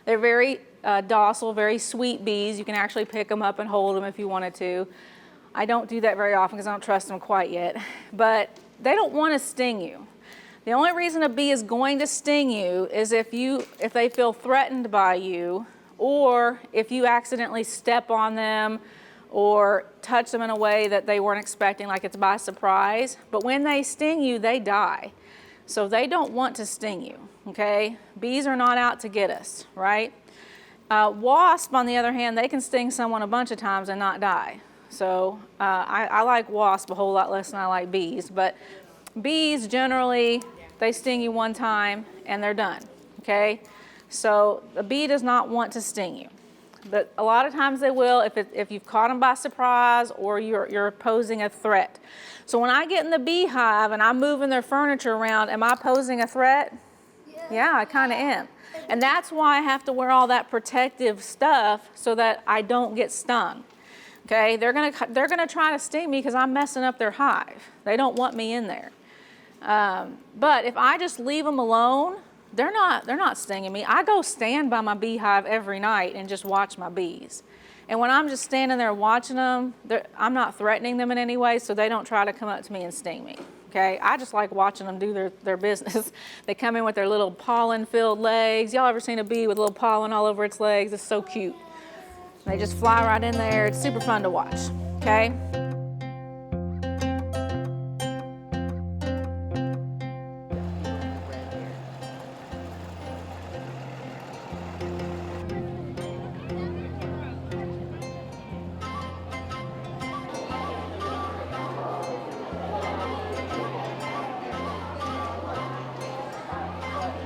They're very docile, very sweet bees. You can actually pick them up and hold them if you wanted to. I don't do that very often because I don't trust them quite yet, but they don't want to sting you. The only reason a bee is going to sting you is if they feel threatened by you, or if you accidentally step on them or touch them in a way that they weren't expecting, like it's by surprise. But when they sting you, they die. So they don't want to sting you, okay? Bees are not out to get us, right? Wasp, on the other hand, they can sting someone a bunch of times and not die. So I like wasp a whole lot less than I like bees, but bees generally, they sting you one time and they're done, okay? So a bee does not want to sting you, but a lot of times they will if you've caught them by surprise or you're posing a threat. So when I get in the beehive and I'm moving their furniture around, am I posing a threat? Yeah, I kind of am. And that's why I have to wear all that protective stuff so that I don't get stung. Okay, they're gonna try to sting me because I'm messing up their hive. They don't want me in there. But if I just leave them alone, they're not stinging me. I go stand by my beehive every night and just watch my bees. And when I'm just standing there watching them, I'm not threatening them in any way, so they don't try to come up to me and sting me. Okay, I just like watching them do their business. They come in with their little pollen-filled legs. Y'all ever seen a bee with little pollen all over its legs? It's so cute. They just fly right in there. It's super fun to watch, okay?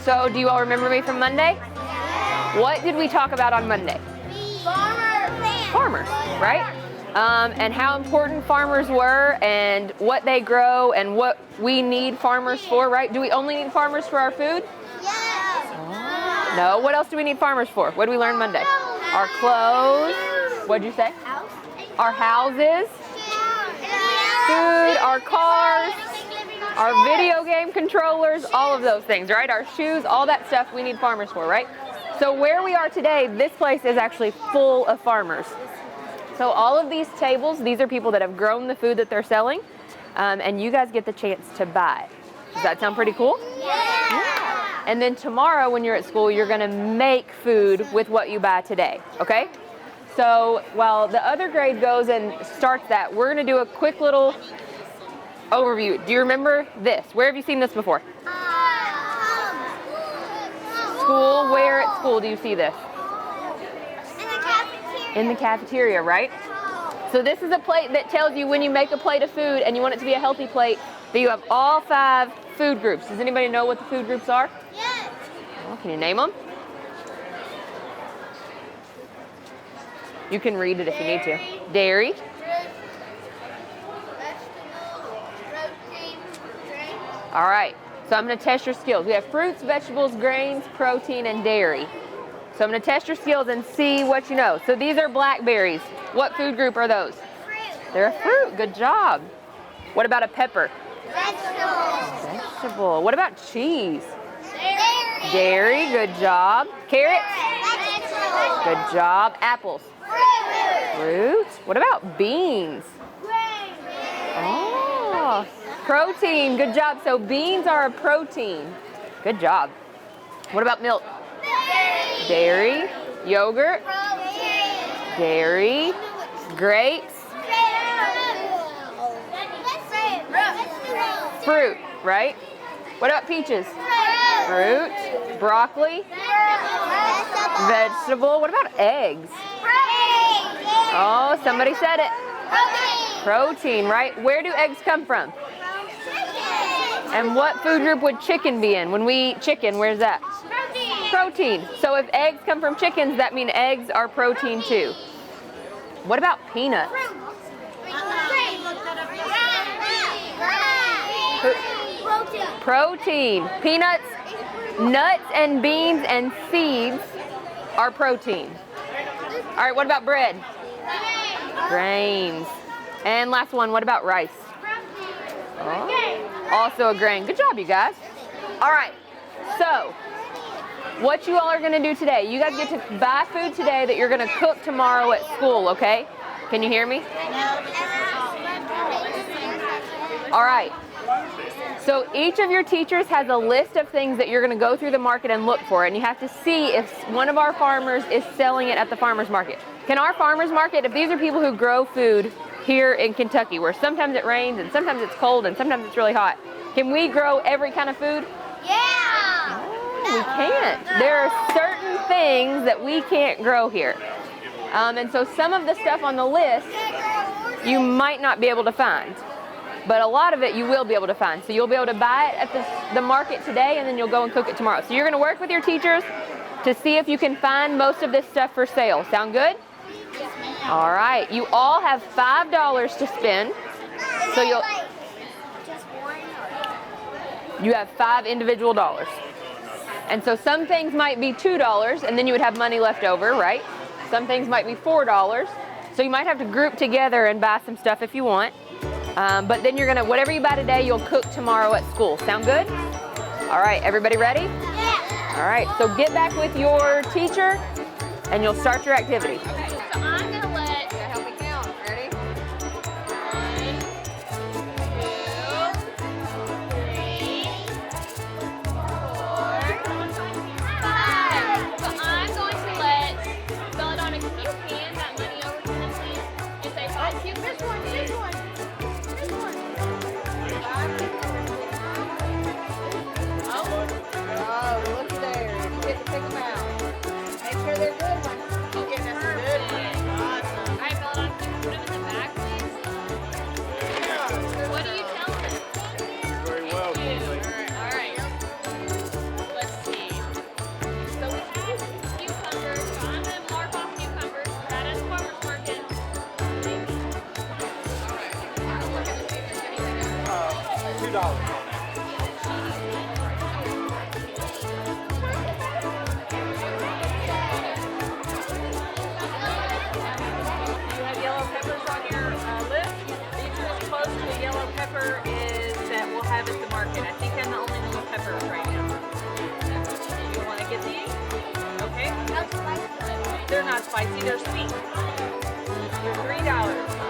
So do you all remember me from Monday? What did we talk about on Monday? Farmers, right? And how important farmers were and what they grow and what we need farmers for, right? Do we only need farmers for our food? Yes. No, what else do we need farmers for? What did we learn Monday? Our clothes. What'd you say? Our houses. Food, our cars, our video game controllers, all of those things, right? Our shoes, all that stuff we need farmers for, right? So where we are today, this place is actually full of farmers. So all of these tables, these are people that have grown the food that they're selling, and you guys get the chance to buy. Does that sound pretty cool? Yeah. And then tomorrow when you're at school, you're gonna make food with what you buy today, okay? So while the other grade goes and starts that, we're gonna do a quick little overview. Do you remember this? Where have you seen this before? School. Where at school do you see this? In the cafeteria. In the cafeteria, right? So this is a plate that tells you when you make a plate of food and you want it to be a healthy plate, that you have all 5 food groups. Does anybody know what the food groups are? Yes. Well, can you name them? You can read it if you need to. Dairy. All right, so I'm gonna test your skills. We have fruits, vegetables, grains, protein, and dairy. So I'm gonna test your skills and see what you know. So these are blackberries. What food group are those? Fruit. They're a fruit, good job. What about a pepper? Vegetable. Vegetable. What about cheese? Dairy. Dairy, good job. Carrots? Vegetable. Good job. Apples? Fruit. Fruit. What about beans? Grain. Oh, protein, good job. So beans are a protein. Good job. What about milk? Dairy, yogurt, dairy, grapes, fruit, right? What about peaches? Fruit, broccoli, vegetable. What about eggs? Oh, somebody said it. Protein, right? Where do eggs come from? And what food group would chicken be in? When we eat chicken, where's that? Protein. So if eggs come from chickens, that means eggs are protein too. What about peanuts? Protein. Peanuts, nuts and beans and seeds are protein. All right, what about bread? Grains. And last one, what about rice? Oh, also a grain. Good job, you guys. All right, so what you all are gonna do today, you guys get to buy food today that you're gonna cook tomorrow at school, okay? Can you hear me? All right. So each of your teachers has a list of things that you're gonna go through the market and look for, and you have to see if one of our farmers is selling it at the farmer's market. Can our farmer's market, if these are people who grow food here in Kentucky, where sometimes it rains and sometimes it's cold and sometimes it's really hot, can we grow every kind of food? Yeah. We can't. There are certain things that we can't grow here. And so some of the stuff on the list you might not be able to find. But a lot of it you will be able to find. So you'll be able to buy it at the market today, and then you'll go and cook it tomorrow. So you're going to work with your teachers to see if you can find most of this stuff for sale. Sound good? All right. You all have $5 to spend. So you have 5 individual dollars. And so some things might be $2, and then you would have money left over, right? Some things might be $4. So you might have to group together and buy some stuff if you want. But then you're gonna, whatever you buy today, you'll cook tomorrow at school. Sound good? All right, everybody ready? Yeah. All right, so get back with your teacher and you'll start your activity. Okay, so I'm gonna let. Help me count. Ready? 1, 2, 3, 4, 5. So I'm going to let Belladonna, can you hand that money over to them, please? Just say 5 cubes. This one, this one. Oh, look there. You get to pick them out. Make sure they're good ones. Okay, that's a good one. Awesome. All right, Belladonna, can you put them in the bag, please? What do you tell them? Very well. All right. Let's see. So we have cucumbers. So I'm going to mark off cucumbers. That is farmer's market. $2. You have yellow peppers on your list. These are as close to a yellow pepper is that we'll have at the market. I think I'm the only one with peppers right now. You want to get these? Okay. They're not spicy, they're sweet. They're $3.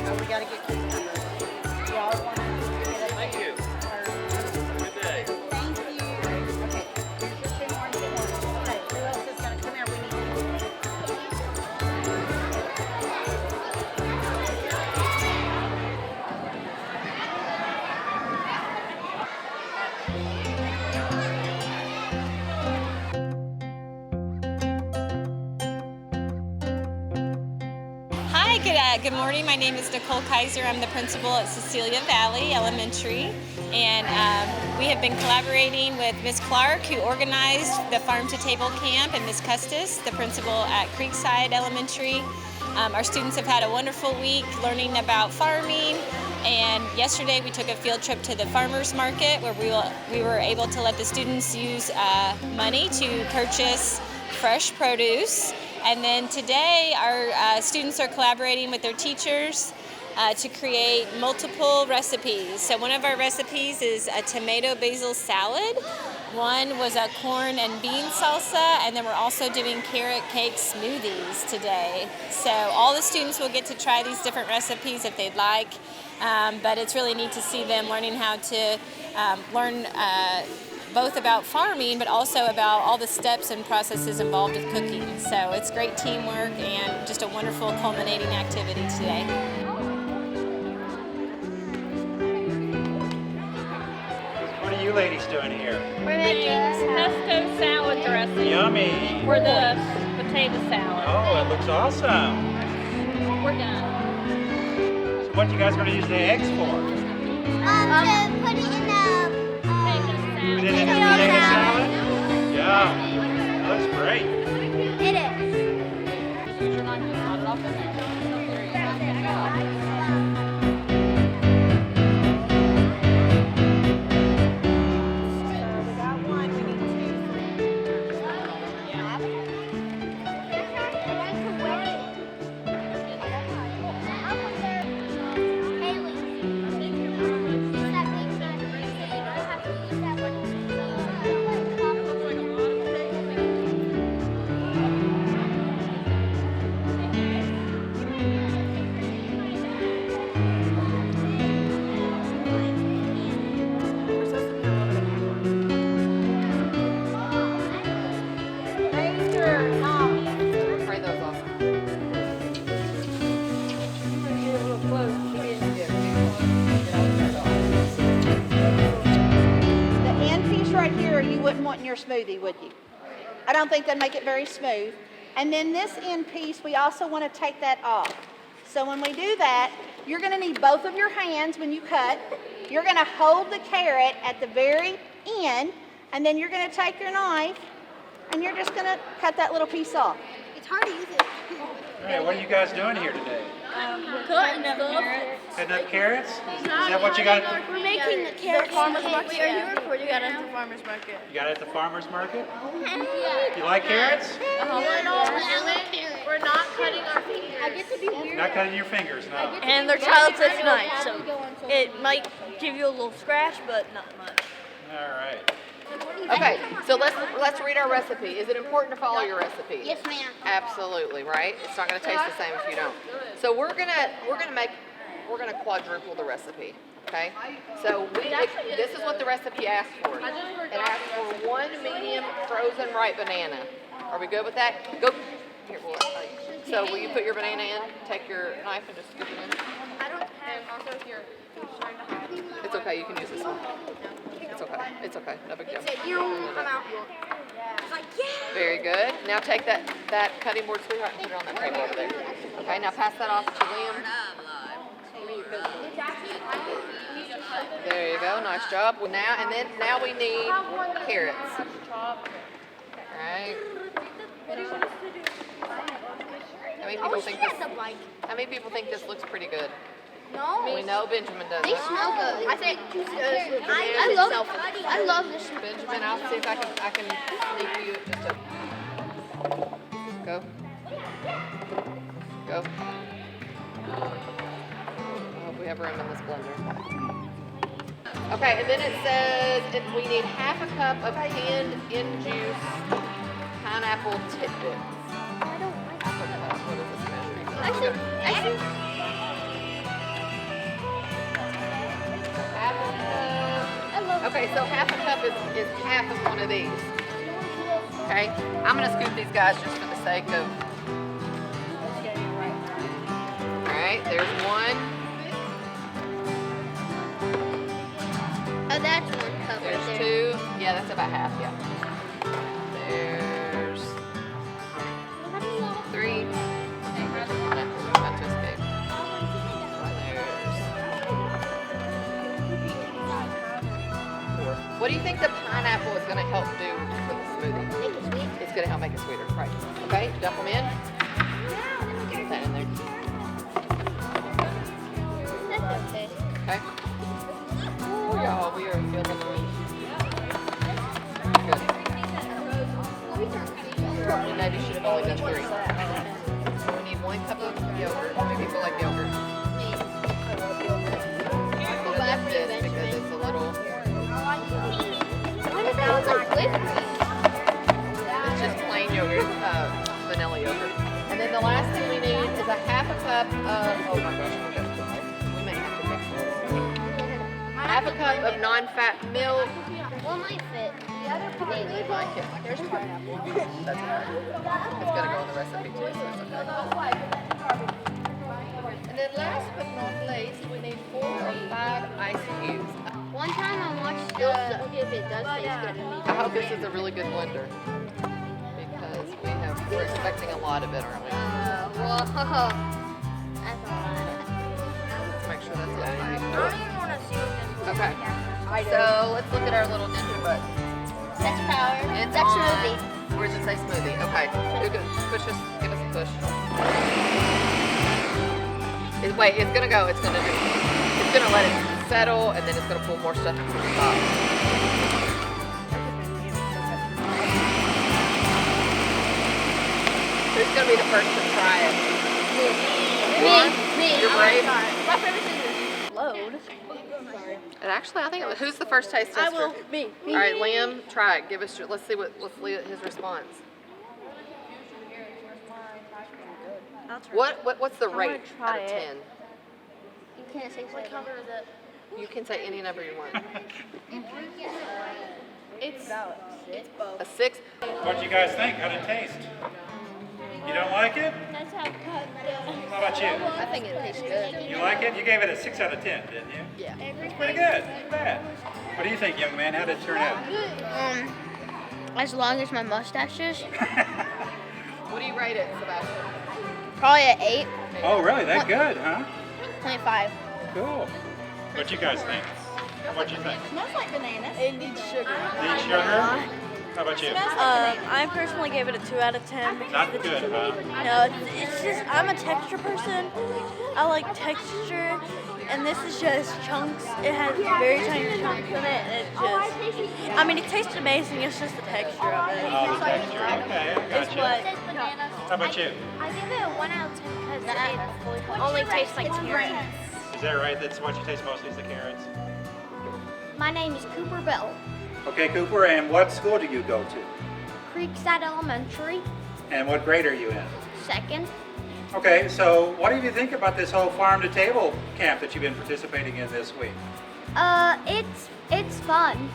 Oh, we gotta get cucumbers. Y'all want to get a Thank you. Good day. Thank you. Okay, here's your 2 more and 2 more. Okay, who else is gonna come here? We need Good morning. My name is Nicole Kaiser. I'm the principal at Cecilia Valley Elementary, and we have been collaborating with Ms. Clark, who organized the Farm to Table Camp, and Ms. Custis, the principal at Creekside Elementary. Our students have had a wonderful week learning about farming, and yesterday we took a field trip to the farmers market where we were able to let the students use money to purchase fresh produce. And then today our students are collaborating with their teachers to create multiple recipes. So one of our recipes is a tomato basil salad. One was a corn and bean salsa, and then we're also doing carrot cake smoothies today. So all the students will get to try these different recipes if they'd like, but it's really neat to see them learning how to learn both about farming, but also about all the steps and processes involved with cooking. So it's great teamwork and just a wonderful culminating activity today. What are you ladies doing here? We're making pesto salad dressing Yummy. for the potato salad. Oh, it looks awesome. We're done. So what you guys going to use the eggs for? To put it in a Put it in a potato salad? Yeah. That looks great. It is. The end piece right here, you wouldn't want in your smoothie, would you? I don't think that'd make it very smooth. And then this end piece, we also want to take that off. So when we do that, you're going to need both of your hands when you cut. You're going to hold the carrot at the very end, and then you're going to take your knife, and you're just going to cut that little piece off. It's hard to use it. Hey, what are you guys doing here today? Cutting up carrots. Cutting up carrots? Is that what you got? We're making the carrot Farmers cake. market. We are here for you got at the farmers market. You got it at the farmer's market? You like carrots? We're not cutting our fingers. I get to be weird. Not cutting your fingers, no. And they're childhood knives, so it might give you a little scratch, but not much. All right. Okay, so let's read our recipe. Is it important to follow your recipe? Yes, ma'am. Absolutely, right? It's not going to taste the same if you don't. So we're gonna quadruple the recipe. Okay. So this is what the recipe asks for. It asks for 1 medium frozen ripe banana. Are we good with that? Go. Here, so will you put your banana in? Take your knife and just scoop it in. I don't have also if you're trying to hide. It's okay. You can use this one. It's okay. It's okay. No big deal. I'm out. It's like, yeah. Very good. Now take that cutting board, sweetheart, and put it on that table over there. Okay, now pass that off to Liam. There you go. Nice job. Well, now we need carrots. All right. How many people think this looks pretty good? No. We know Benjamin does. They smell good. I think I love this. Benjamin, I'll see if I can sneak you just a go. Go. I hope we have room in this blender. Okay, and then it says we need half a cup of canned in-juice pineapple tidbits. I don't like Half a cup. What is this measuring? I think Half a cup. Okay, so half a cup is half of one of these. Okay, I'm gonna scoop these guys just for the sake of. All right, there's one. Oh, that's 1 cup. There's right there. 2. Yeah, that's about half. Yeah. There's 3. Not to escape. do you think the pineapple is going to help do for the smoothie? Make it sweet. It's going to help make it sweeter, right? Okay, dump them in. Put that in there. That's okay. Okay. Oh, y'all, we are feeling it. Good. We maybe should have only done 3. We need 1 cup of yogurt. How many people like yogurt? I could have left this because it's a little. What if that was like whipped cream? It's just plain yogurt, vanilla yogurt. And then the last thing we need is a half a cup of. Oh my gosh, we may have to mix this. Half a cup of non-fat milk. One might fit. They like it. There's pineapple. That's okay. It's gonna go in the recipe too, so it's okay. And then last but not least, we need 4 or 5 ice cubes. One time I watched if it does taste good. I hope this is a really good blender because we're expecting a lot of it, aren't we? Whoa. That's a lot. Let's make sure that's all right. I don't even want to see what this Okay. So let's look at our little ninja butt. That's power. It's That's on. smoothie. Where does it say smoothie? Okay. Good. Push us. Give us a push. Wait, it's gonna go. It's gonna do. It's gonna let it settle, and then it's gonna pull more stuff from the top. Who's gonna be the first to try it? Me. You're brave. My favorite thing is load. And actually, I think who's the first taste tester? I will. Me. All right, Liam, try it. Give us your. Let's see his response. What's the rate out of 10? You can't say what color is it? You can say any number you want. It's both. A 6. What you guys think? How'd it taste? You don't like it? That's how cut. How about you? I think it tastes good. You like it? You gave it a 6 out of 10, didn't you? Yeah. It's pretty good. Not bad. What do you think, young man? How did it turn out? As long as my mustache is, What do you rate it, Sebastian? probably an 8. Oh, really? That good, huh? 0.5. Cool. What you guys think? What you think? Smells like bananas. It needs sugar. Need sugar? How about you? I personally gave it a 2 out of 10. Not good, huh? No, it's just, I'm a texture person. I like texture, and this is just chunks. It has very tiny chunks in it, and it just, I mean, it tastes amazing, it's just the texture of it. Oh, the texture. Okay, I It's got what, you. How about you? I give it a 1 out of 10 because it only tastes like carrots. Is that right? That's what you taste mostly is the carrots? My name is Cooper Bell. Okay, Cooper, and what school do you go to? Creekside Elementary, And what grade are you in? 2nd. Okay, so what do you think about this whole farm to table camp that you've been participating in this week? It's fun,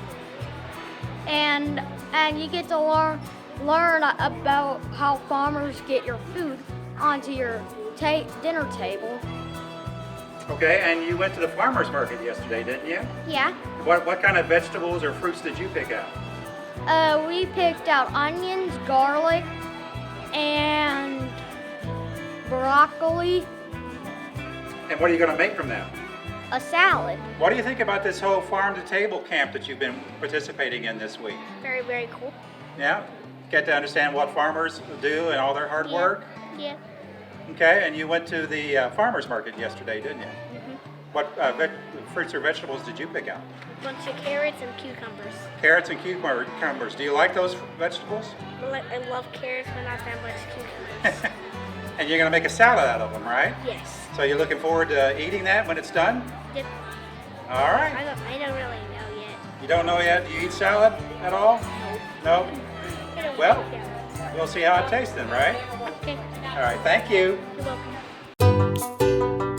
and you get to learn about how farmers get your food onto your dinner table. Okay, and you went to the farmer's market yesterday, didn't you? Yeah. What kind of vegetables or fruits did you pick out? We picked out onions, garlic, and broccoli, And what are you going to make from them? a salad. What do you think about this whole farm to table camp that you've been participating in this week? Very, very cool. Yeah? Get to understand what farmers do and all their hard work? Yeah. Okay, and you went to the farmer's market yesterday, didn't you? What fruits or vegetables did you pick out? A bunch of carrots and cucumbers. Carrots and cucumbers. Do you like those vegetables? I love carrots, but not that much cucumbers. And you're going to make a salad out of them, right? Yes. So you're looking forward to eating that when it's done? Yep. All right. I don't really know yet. You don't know yet? Do you eat salad at all? No? Well, we'll see how it tastes then, right? Okay. All right, thank you. You're welcome.